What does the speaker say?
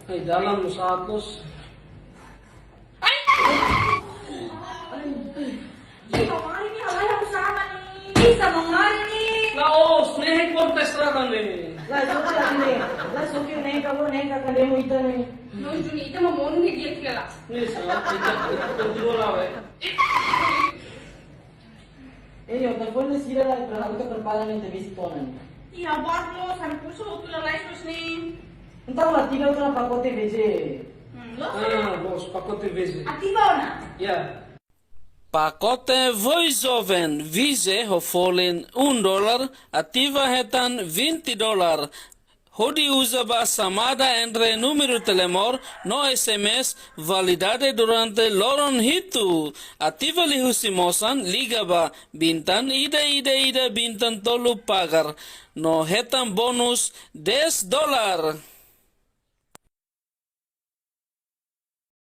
Ay, dalam mo sa atos. Ay! Di ba nga rin niya? Wala ko sama ni. Sa mga rin ni. Laos, nehe kontes rakan eh. Lah, suki ande. Lah, suki nahi kamu nahi ka kade mo ita nahi. Noon Juni, ito mo muna higit ka lang. Ni sa kita kontrol awe. Eh, yung telepon na sila lang, pero ako ka terpalan ng tabisitonan. Iya, buat mo. Sabi ko sa utula license ni. Entah lah, tiga utara pakote beje. Lo? Ah, bos, pakote veze. Aktibaw na. Ya. Pacote voiceover Vize hofolin $1, ativa hetan $20. Hodi usaba chamada entre número telemor no SMS, validade durante loron hitu. Ativa lihusimosan ligaba bintan ida bintan tolu pagar. No hetan bonus $10.